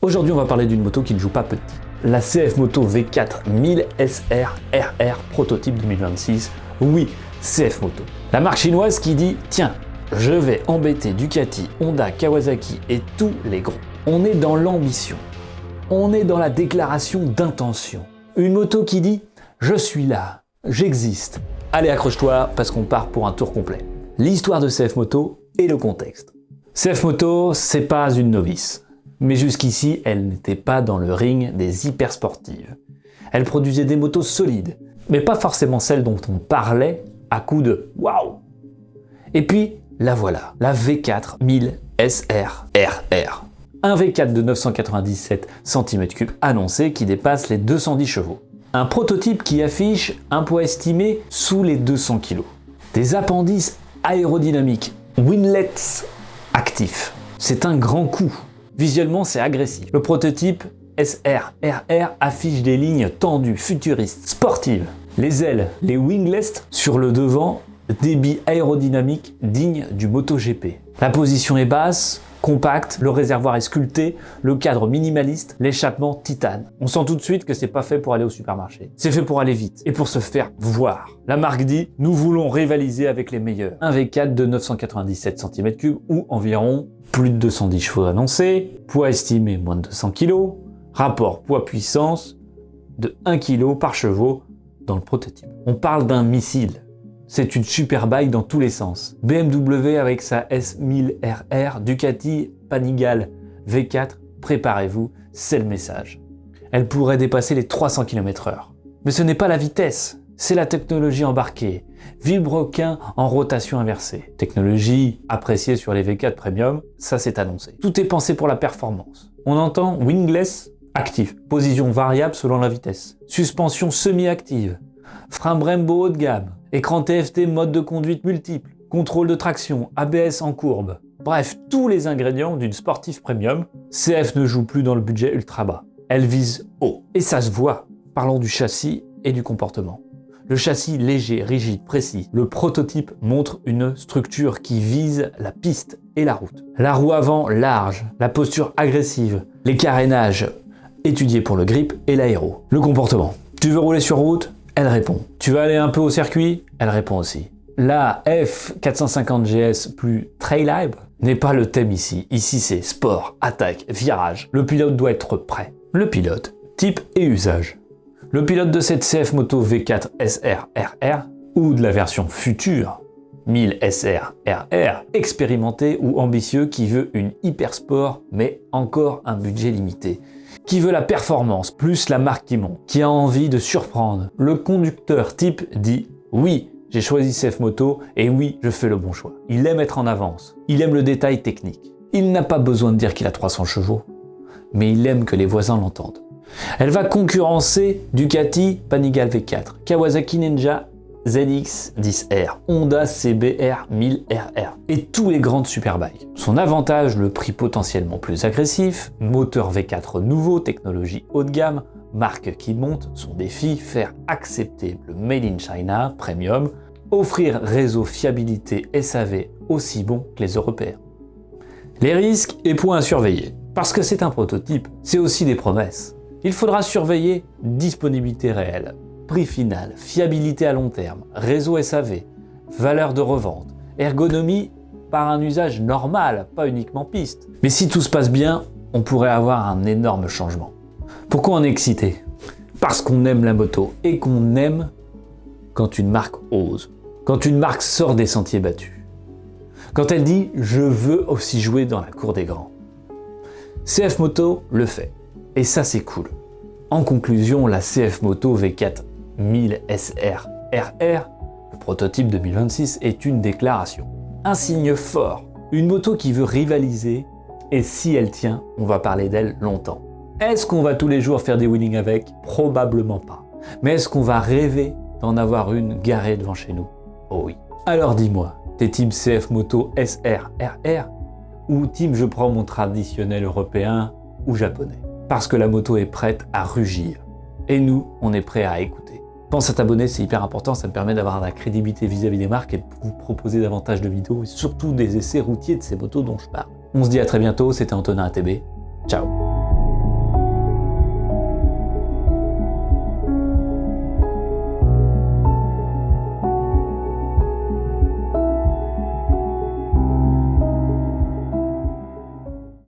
Aujourd'hui, on va parler d'une moto qui ne joue pas petit. La CF Moto V4 1000 SR RR prototype 2026. Oui, CF Moto. La marque chinoise qui dit « Tiens, je vais embêter Ducati, Honda, Kawasaki et tous les gros ». On est dans l'ambition. On est dans la déclaration d'intention. Une moto qui dit « Je suis là, j'existe ». Allez, accroche-toi parce qu'on part pour un tour complet. L'histoire de CF Moto et le contexte. CF Moto, c'est pas une novice. Mais jusqu'ici, elle n'était pas dans le ring des hypersportives. Elle produisait des motos solides, mais pas forcément celles dont on parlait à coup de « Waouh !» Et puis, la voilà, la V4 1000 SR RR. Un V4 de 997 cm3 annoncé qui dépasse les 210 chevaux. Un prototype qui affiche un poids estimé sous les 200 kg. Des appendices aérodynamiques, winglets actifs. C'est un grand coup. Visuellement, c'est agressif. Le prototype SR RR affiche des lignes tendues, futuristes, sportives. Les ailes, les winglets sur le devant, débit aérodynamique digne du MotoGP. La position est basse, compacte, le réservoir est sculpté, le cadre minimaliste, l'échappement titane. On sent tout de suite que c'est pas fait pour aller au supermarché. C'est fait pour aller vite et pour se faire voir. La marque dit « Nous voulons rivaliser avec les meilleurs ». Un V4 de 997 cm3 ou environ plus de 210 chevaux annoncés, poids estimé moins de 200 kg, rapport poids-puissance de 1 kg par chevaux dans le prototype. On parle d'un missile. C'est une super bike dans tous les sens. BMW avec sa S1000RR, Ducati Panigale V4, préparez-vous, c'est le message. Elle pourrait dépasser les 300 km/h. Mais ce n'est pas la vitesse, c'est la technologie embarquée. Vilebrequin en rotation inversée. Technologie appréciée sur les V4 Premium, ça c'est annoncé. Tout est pensé pour la performance. On entend wingless actif, position variable selon la vitesse. Suspension semi-active, frein Brembo haut de gamme, écran TFT mode de conduite multiple, contrôle de traction, ABS en courbe. Bref, tous les ingrédients d'une sportive premium. CF ne joue plus dans le budget ultra bas. Elle vise haut. Et ça se voit. Parlons du châssis et du comportement. Le châssis léger, rigide, précis. Le prototype montre une structure qui vise la piste et la route. La roue avant large, la posture agressive, les carénages étudiés pour le grip et l'aéro. Le comportement. Tu veux rouler sur route ? Elle répond. Tu veux aller un peu au circuit ? Elle répond aussi. La F450 GS plus Trail Live n'est pas le thème ici. Ici c'est sport, attaque, virage. Le pilote doit être prêt. Le pilote, type et usage. Le pilote de cette CF Moto V4 SR RR ou de la version future 1000 SR RR, expérimenté ou ambitieux qui veut une hyper sport mais encore un budget limité. Qui veut la performance plus la marque qui monte, qui a envie de surprendre. Le conducteur type dit « Oui, j'ai choisi CF Moto et oui, je fais le bon choix ». Il aime être en avance, il aime le détail technique. Il n'a pas besoin de dire qu'il a 300 chevaux, mais il aime que les voisins l'entendent. Elle va concurrencer Ducati Panigale V4, Kawasaki Ninja ZX-10R, Honda CBR 1000RR et tous les grandes superbikes. Son avantage, le prix potentiellement plus agressif, moteur V4 nouveau, technologie haut de gamme, marque qui monte, son défi, faire accepter le Made in China Premium, offrir réseau fiabilité SAV aussi bon que les Européens. Les risques et points à surveiller. Parce que c'est un prototype, c'est aussi des promesses. Il faudra surveiller disponibilité réelle, prix final, fiabilité à long terme, réseau SAV, valeur de revente, ergonomie par un usage normal, pas uniquement piste. Mais si tout se passe bien, on pourrait avoir un énorme changement. Pourquoi on est excité ? Parce qu'on aime la moto et qu'on aime quand une marque ose, quand une marque sort des sentiers battus, quand elle dit « je veux aussi jouer dans la cour des grands ». CF Moto le fait. Et ça, c'est cool. En conclusion, la CF Moto V4 1000 SR RR, le prototype 2026, est une déclaration. Un signe fort. Une moto qui veut rivaliser, et si elle tient, on va parler d'elle longtemps. Est-ce qu'on va tous les jours faire des wheelings avec ? Probablement pas. Mais est-ce qu'on va rêver d'en avoir une garée devant chez nous ? Oh oui. Alors dis-moi, t'es team CF Moto SR RR ou team je prends mon traditionnel européen ou japonais ? Parce que la moto est prête à rugir. Et nous, on est prêt à écouter. Pense à t'abonner, c'est hyper important, ça me permet d'avoir de la crédibilité vis-à-vis des marques et de vous proposer davantage de vidéos et surtout des essais routiers de ces motos dont je parle. On se dit à très bientôt, c'était Antonin ATB. Ciao.